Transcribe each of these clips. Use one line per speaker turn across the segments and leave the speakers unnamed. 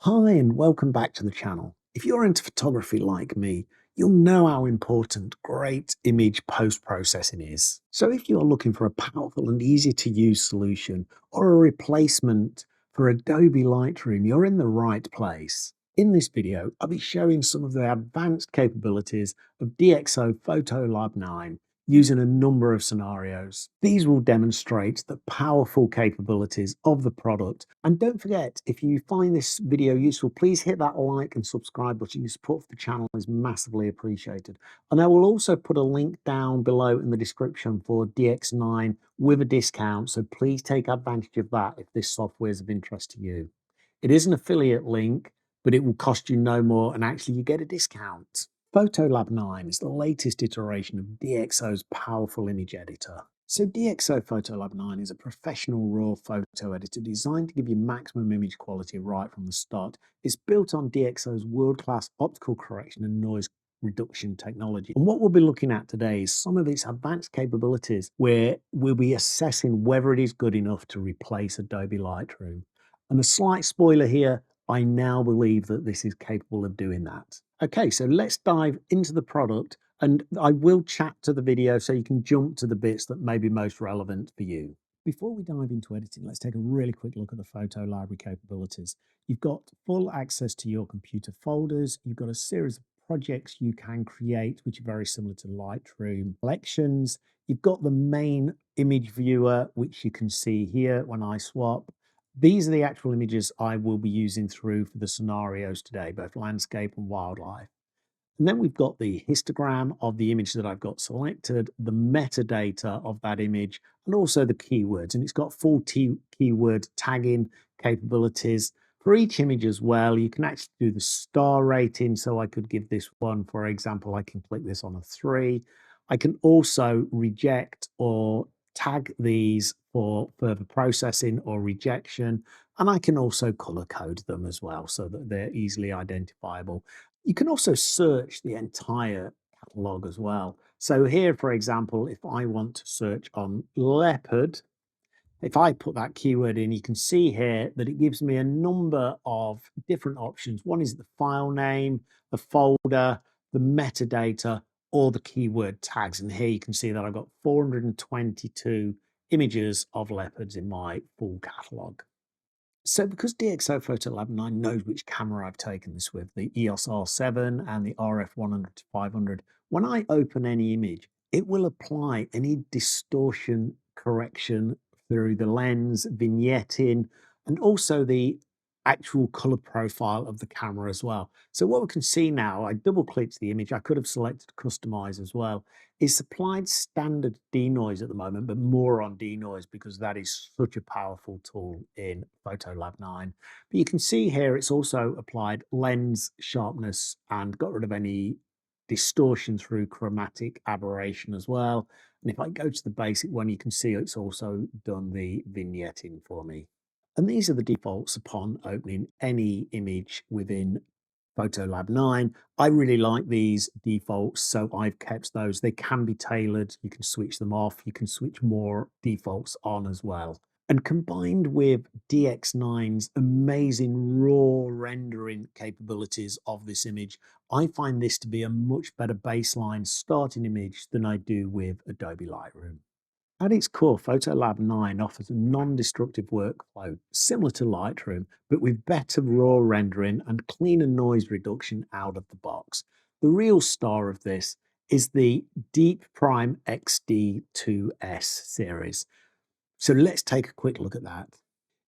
Hi and welcome back to the channel. If you're into photography like me, you'll know how important great image post-processing is. So if you're looking for a powerful and easy to use solution or a replacement for Adobe Lightroom, you're in the right place. In this video, I'll be showing some of the advanced capabilities of DxO Photolab 9 using a number of scenarios. These will demonstrate the powerful capabilities of the product. And don't forget, if you find this video useful, please hit that like and subscribe button. Your support for the channel is massively appreciated. And I will also put a link down below in the description for DX9 with a discount. So please take advantage of that if this software is of interest to you. It is an affiliate link, but it will cost you no more and actually you get a discount. Photolab 9 is the latest iteration of DxO's powerful image editor. So DxO Photolab 9 is a professional raw photo editor designed to give you maximum image quality right from the start. It's built on DxO's world-class optical correction and noise reduction technology. And what we'll be looking at today is some of its advanced capabilities where we'll be assessing whether it is good enough to replace Adobe Lightroom. And a slight spoiler here, I now believe that this is capable of doing that. Okay, so let's dive into the product and I will chat to the video so you can jump to the bits that may be most relevant for you. Before we dive into editing, let's take a really quick look at the photo library capabilities. You've got full access to your computer folders. You've got a series of projects you can create, which are very similar to Lightroom collections. You've got the main image viewer, which you can see here when I swap. These are the actual images I will be using through for the scenarios today, both landscape and wildlife. And then we've got the histogram of the image that I've got selected, the metadata of that image, and also the keywords. And it's got full keyword tagging capabilities for each image as well. You can actually do the star rating. So I could give this one, for example, I can click this on a 3. I can also reject or tag these for further processing or rejection. And I can also color code them as well so that they're easily identifiable. You can also search the entire catalog as well. So here, for example, if I want to search on leopard, if I put that keyword in, you can see here that it gives me a number of different options. One is the file name, the folder, the metadata, or the keyword tags. And here you can see that I've got 422 images of leopards in my full catalog. So because DxO Photolab 9 knows which camera I've taken this with, the EOS R7 and the RF 100 to 500, when I open any image, it will apply any distortion correction through the lens, vignetting, and also the actual color profile of the camera as well. So what we can see now, I double clicked the image, I could have selected customize as well. It's applied standard denoise at the moment, but more on denoise because that is such a powerful tool in Photolab 9. But you can see here it's also applied lens sharpness and got rid of any distortion through chromatic aberration as well. And if I go to the basic one, you can see it's also done the vignetting for me. And these are the defaults upon opening any image within Photolab 9. I really like these defaults, so I've kept those. They can be tailored. You can switch them off. You can switch more defaults on as well. And combined with DX9's amazing raw rendering capabilities of this image, I find this to be a much better baseline starting image than I do with Adobe Lightroom. At its core, Photolab 9 offers a non-destructive workflow similar to Lightroom, but with better raw rendering and cleaner noise reduction out of the box. The real star of this is the Deep Prime XD2S series. So let's take a quick look at that.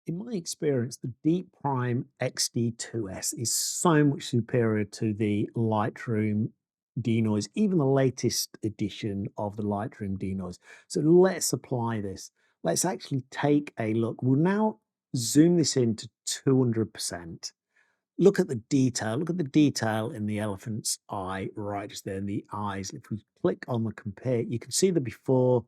In my experience, the Deep Prime XD2S is so much superior to the Lightroom denoise, even the latest edition of the Lightroom denoise. So let's apply this. Let's actually take a look. We'll now zoom this into 200%. Look at the detail. Look at the detail in the elephant's eye right just there in the eyes. If we click on the compare, you can see the before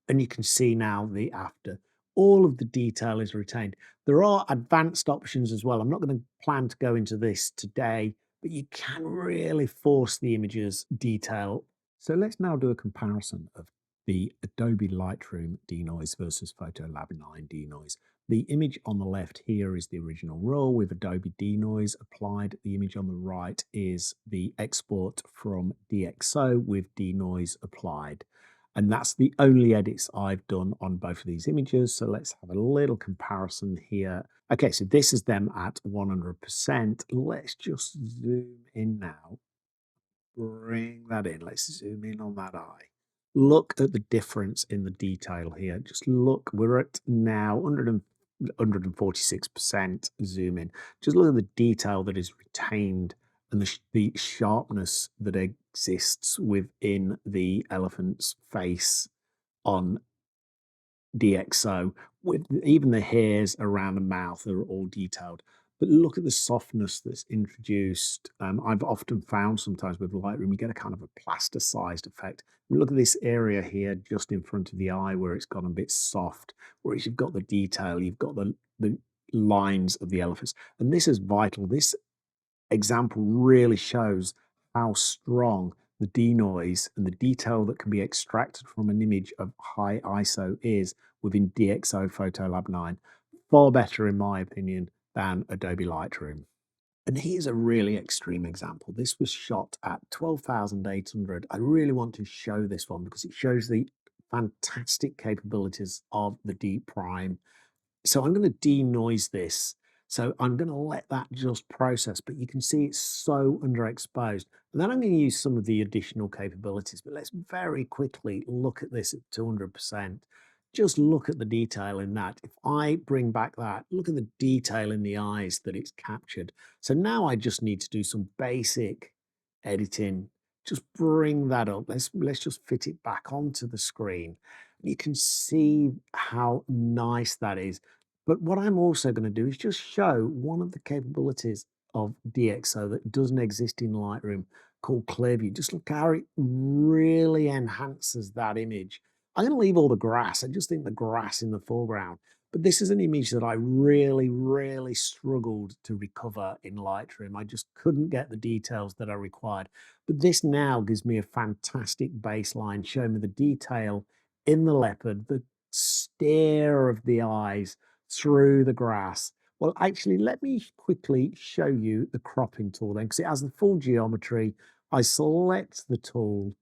and you can see now the after. All of the detail is retained. There are advanced options as well. I'm not going to plan to go into this today, but you can really force the image's detail. So let's now do a comparison of the Adobe Lightroom denoise versus Photolab 9 denoise. The image on the left here is the original RAW with Adobe Denoise applied. The image on the right is the export from DxO with Denoise applied. And that's the only edits I've done on both of these images. So let's have a little comparison here. Okay, so this is them at 100%. Let's just zoom in now. Bring that in. Let's zoom in on that eye. Look at the difference in the detail here. Just look, we're at now 146% zoom in. Just look at the detail that is retained and the sharpness that exists within the elephant's face on DxO, with even the hairs around the mouth are all detailed. But look at the softness that's introduced. I've often found sometimes with Lightroom, you get a kind of a plasticized effect. Look at this area here just in front of the eye where it's gone a bit soft, whereas you've got the detail, you've got the lines of the elephants. And this is vital. This example really shows how strong the denoise and the detail that can be extracted from an image of high ISO is within DxO Photolab 9. Far better, in my opinion, than Adobe Lightroom. And here's a really extreme example. This was shot at 12,800. I really want to show this one because it shows the fantastic capabilities of the deep prime. So I'm going to denoise this. So I'm going to let that just process, but you can see it's so underexposed. And then I'm going to use some of the additional capabilities, but let's very quickly look at this at 200%. Just look at the detail in that. If I bring back that, look at the detail in the eyes that it's captured. So now I just need to do some basic editing. Just bring that up. Let's just fit it back onto the screen. You can see how nice that is. But what I'm also going to do is just show one of the capabilities of DxO that doesn't exist in Lightroom called Clearview. Just look how it really enhances that image. I'm going to leave all the grass. I just think the grass in the foreground. But this is an image that I really struggled to recover in Lightroom. I just couldn't get the details that I required. But this now gives me a fantastic baseline, showing me the detail in the leopard, the stare of the eyes through the grass. Well, actually, let me quickly show you the cropping tool then, because it has the full geometry. I select the tool.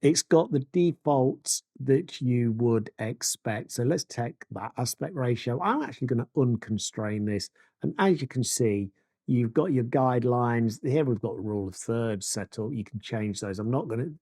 It's got the defaults that you would expect. So let's take that aspect ratio. I'm actually going to unconstrain this. And as you can see, you've got your guidelines. Here we've got the rule of thirds set up. You can change those. I'm not going to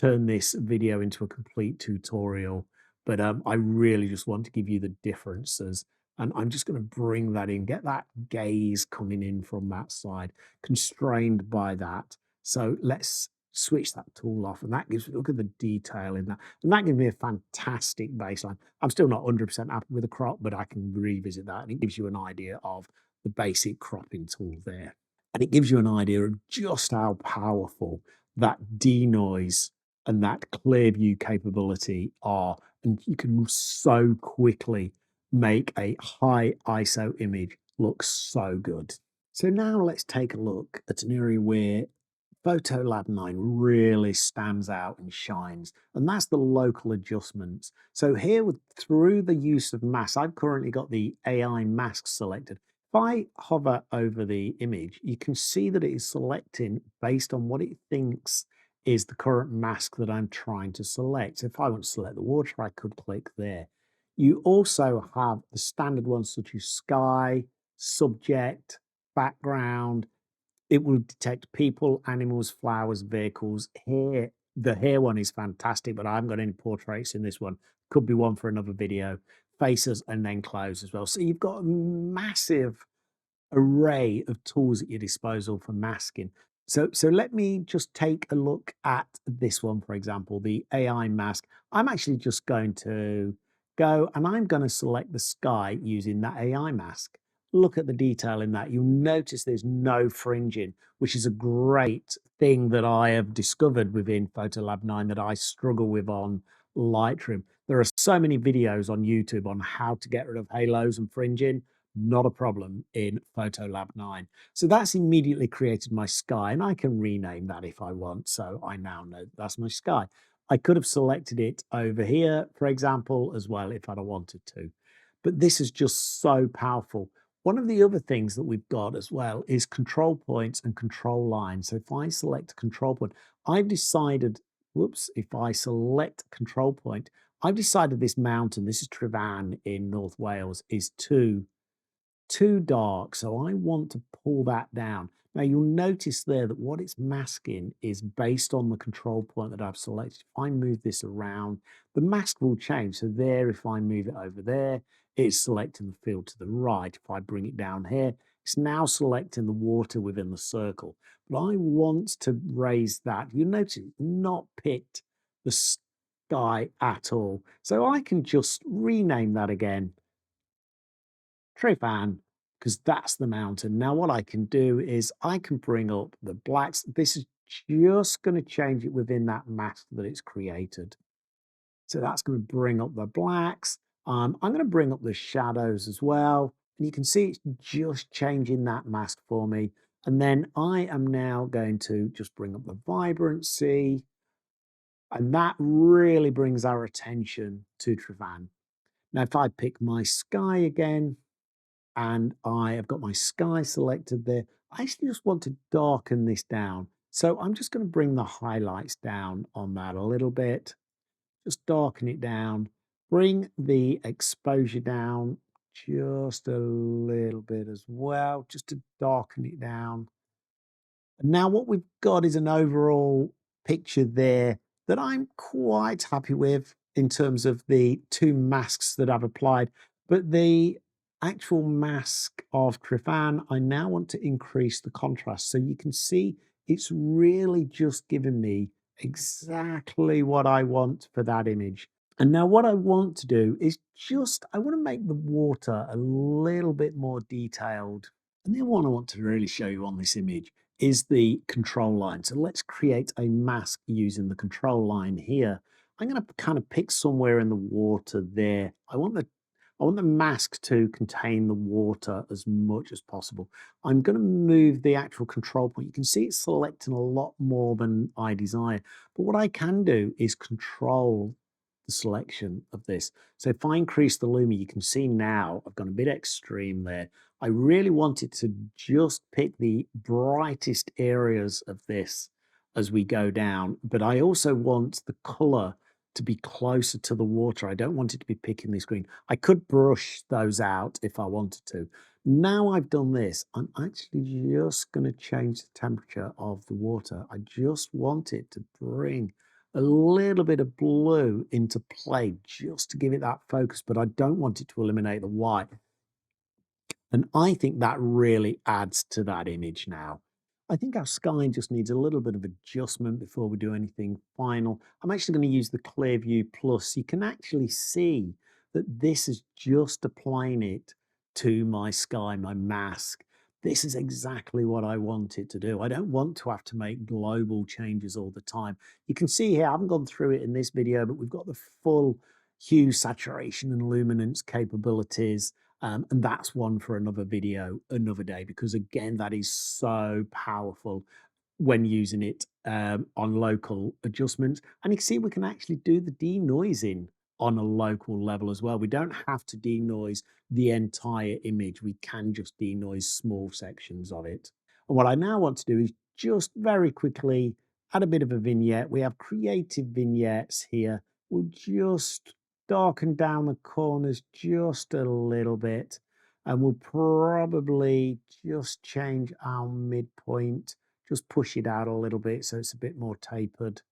turn this video into a complete tutorial, but I really just want to give you the differences. And I'm just going to bring that in, get that gaze coming in from that side, constrained by that. So let's switch that tool off, and that gives, look at the detail in that. And that gives me a fantastic baseline. I'm still not 100% happy with the crop, but I can revisit that, and it gives you an idea of the basic cropping tool there. And it gives you an idea of just how powerful that denoise and that clear view capability are. And you can so quickly make a high ISO image look so good. So now let's take a look at an area where Photolab 9 really stands out and shines, and that's the local adjustments. So here, through the use of masks, I've currently got the AI mask selected. If I hover over the image, you can see that it is selecting based on what it thinks is the current mask that I'm trying to select. So if I want to select the water, I could click there. You also have the standard ones such as sky, subject, background. It will detect people, animals, flowers, vehicles. Here, the hair one is fantastic, but I haven't got any portraits in this one. Could be one for another video. Faces and then clothes as well. So you've got a massive array of tools at your disposal for masking. So let me just take a look at this one, for example, the AI mask. I'm actually just going to go and I'm going to select the sky using that AI mask. Look at the detail in that. You'll notice there's no fringing, which is a great thing that I have discovered within Photolab 9 that I struggle with on Lightroom. There are so many videos on YouTube on how to get rid of halos and fringing. Not a problem in Photolab 9. So that's immediately created my sky, and I can rename that if I want. So I now know that's my sky. I could have selected it over here, for example, as well, if I'd have wanted to. but this is just so powerful. One of the other things that we've got as well is control points and control lines. So if I select a control point, I've decided, whoops, if I select a control point, I've decided this mountain, this is Trevan in North Wales, is too dark, so I want to pull that down. Now you'll notice there that what it's masking is based on the control point that I've selected. If I move this around, the mask will change. So there, if I move it over there, it's selecting the field to the right. If I bring it down here, it's now selecting the water within the circle. But I want to raise that. You'll notice it's not picked the sky at all. So I can just rename that again, Trifan, because that's the mountain. Now what I can do is I can bring up the blacks. This is just going to change it within that mask that it's created. So that's going to bring up the blacks. I'm going to bring up the shadows as well. And you can see it's just changing that mask for me. And then I am now going to just bring up the vibrancy. And that really brings our attention to Trifan. Now, if I pick my sky again, and I have got my sky selected there. I actually just want to darken this down. So I'm just going to bring the highlights down on that a little bit, just darken it down, bring the exposure down just a little bit as well, just to darken it down. And now what we've got is an overall picture there that I'm quite happy with in terms of the two masks that I've applied. But the actual mask of Trifan, I now want to increase the contrast. So you can see it's really just giving me exactly what I want for that image. And now what I want to do is I want to make the water a little bit more detailed. And then what I want to really show you on this image is the control line. So let's create a mask using the control line here. I'm going to kind of pick somewhere in the water there. I want the mask to contain the water as much as possible. I'm going to move the actual control point. You can see it's selecting a lot more than I desire. But what I can do is control the selection of this. So if I increase the lumi, you can see now I've gone a bit extreme there. I really wanted to just pick the brightest areas of this as we go down, but I also want the color to be closer to the water. I don't want it to be picking this green. I could brush those out if I wanted to. Now I've done this, I'm actually just going to change the temperature of the water. I just want it to bring a little bit of blue into play just to give it that focus, but I don't want it to eliminate the white. And I think that really adds to that image now. I think our sky just needs a little bit of adjustment before we do anything final. I'm actually going to use the Clear View Plus. You can actually see that this is just applying it to my sky, my mask. This is exactly what I want it to do. I don't want to have to make global changes all the time. You can see here, I haven't gone through it in this video, but we've got the full hue, saturation, and luminance capabilities. And that's one for another video, another day, because again, that is so powerful when using it on local adjustments. And you can see we can actually do the denoising on a local level as well. We don't have to denoise the entire image. We can just denoise small sections of it. And what I now want to do is just very quickly add a bit of a vignette. We have creative vignettes here. We'll just darken down the corners just a little bit, and we'll probably just change our midpoint, just push it out a little bit so it's a bit more tapered.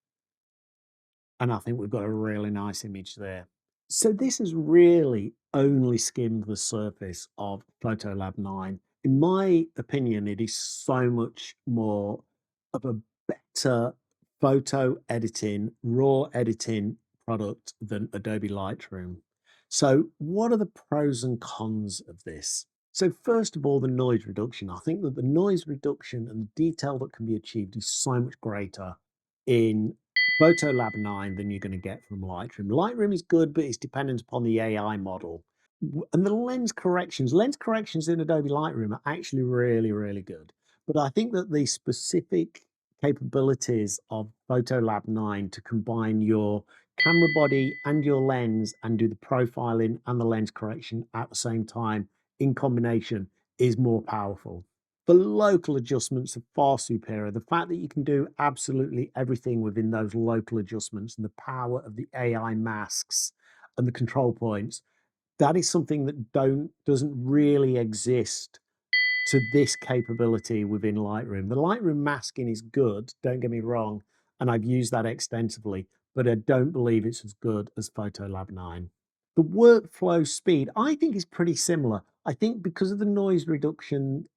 And I think we've got a really nice image there. So this has really only skimmed the surface of Photolab 9. In my opinion, it is so much more of a better photo editing, raw editing product than Adobe Lightroom. So what are the pros and cons of this? So first of all, the noise reduction. I think that the noise reduction and the detail that can be achieved is so much greater in Photolab 9 than you're going to get from Lightroom. Lightroom is good, but it's dependent upon the AI model. And the lens corrections in Adobe Lightroom are actually really, really good. But I think that the specific capabilities of Photolab 9 to combine your camera body and your lens and do the profiling and the lens correction at the same time in combination is more powerful. The local adjustments are far superior. The fact that you can do absolutely everything within those local adjustments and the power of the AI masks and the control points, that is something that doesn't really exist to this capability within Lightroom. The Lightroom masking is good, don't get me wrong, and I've used that extensively, but I don't believe it's as good as Photolab 9. The workflow speed, I think, is pretty similar. I think because of the noise reduction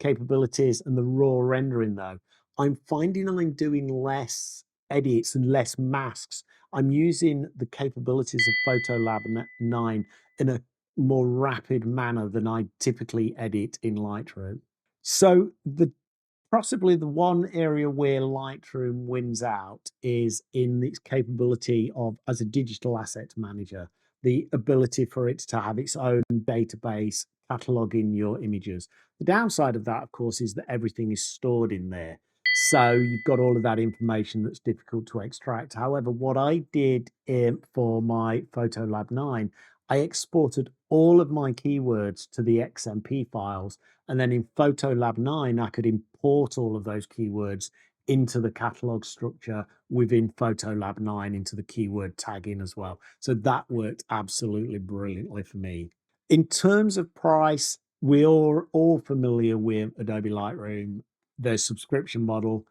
capabilities and the raw rendering, though, I'm finding I'm doing less edits and less masks. I'm using the capabilities of Photolab 9 in a more rapid manner than I typically edit in Lightroom. So the possibly the one area where Lightroom wins out is in its capability of, as a digital asset manager, the ability for it to have its own database cataloging your images. The downside of that, of course, is that everything is stored in there. So you've got all of that information that's difficult to extract. However, what I did for my Photolab 9, I exported all of my keywords to the XMP files, and then in Photolab 9, I could import all of those keywords into the catalog structure within Photolab 9 into the keyword tagging as well. So that worked absolutely brilliantly for me. In terms of price, we are all familiar with Adobe Lightroom, their subscription model.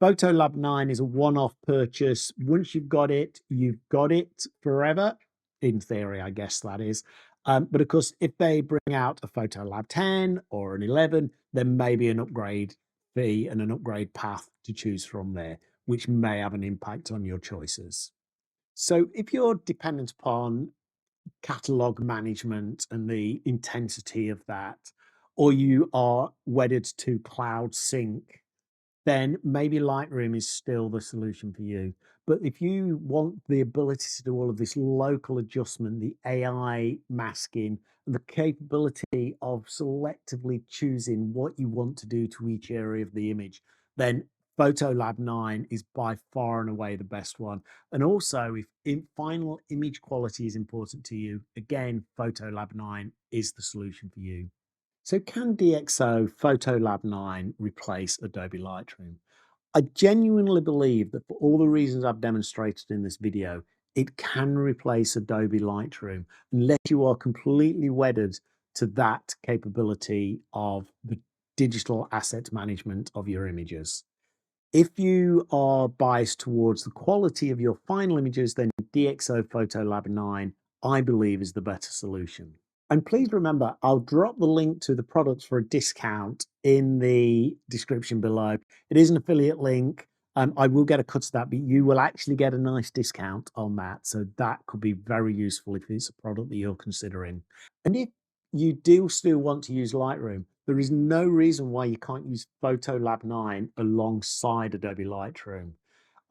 Photolab 9 is a one-off purchase. Once you've got it forever. In theory, I guess that is. But of course, if they bring out a Photolab 10 or an 11, there may be an upgrade fee and an upgrade path to choose from there, which may have an impact on your choices. So if you're dependent upon catalog management and the intensity of that, or you are wedded to cloud sync, then maybe Lightroom is still the solution for you. But if you want the ability to do all of this local adjustment, the AI masking, and the capability of selectively choosing what you want to do to each area of the image, then Photolab 9 is by far and away the best one. And also, if final image quality is important to you, again, Photolab 9 is the solution for you. So can DxO Photolab 9 replace Adobe Lightroom? I genuinely believe that for all the reasons I've demonstrated in this video, it can replace Adobe Lightroom unless you are completely wedded to that capability of the digital asset management of your images. If you are biased towards the quality of your final images, then DxO Photolab 9, I believe, is the better solution. And please remember, I'll drop the link to the products for a discount in the description below. It is an affiliate link. I will get a cut of that, but you will actually get a nice discount on that. So that could be very useful if it's a product that you're considering. And if you do still want to use Lightroom, there is no reason why you can't use Photolab 9 alongside Adobe Lightroom.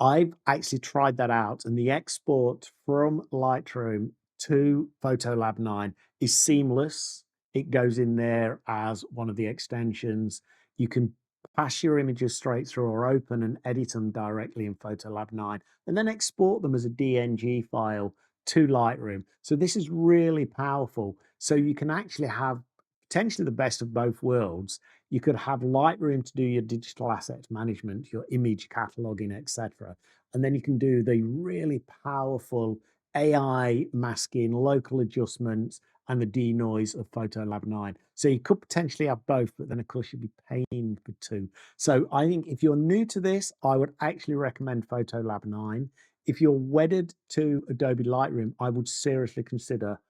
I've actually tried that out, and the export from Lightroom to Photolab 9 is seamless. It goes in there as one of the extensions. You can pass your images straight through or open and edit them directly in Photolab 9 and then export them as a DNG file to Lightroom. So this is really powerful. So you can actually have potentially the best of both worlds. You could have Lightroom to do your digital asset management, your image cataloging, etc. And then you can do the really powerful AI masking, local adjustments, and the denoise of Photolab 9. So you could potentially have both, but then of course you'd be paying for two. So I think if you're new to this, I would actually recommend Photolab 9. If you're wedded to Adobe Lightroom, I would seriously consider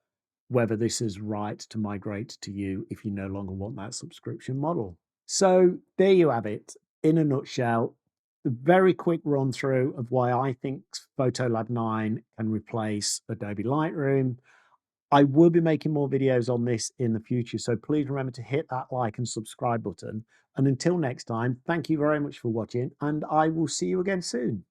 whether this is right to migrate to you if you no longer want that subscription model. So there you have it. In a nutshell, the very quick run through of why I think Photolab 9 can replace Adobe Lightroom. I will be making more videos on this in the future, so please remember to hit that like and subscribe button. And until next time, thank you very much for watching, and I will see you again soon.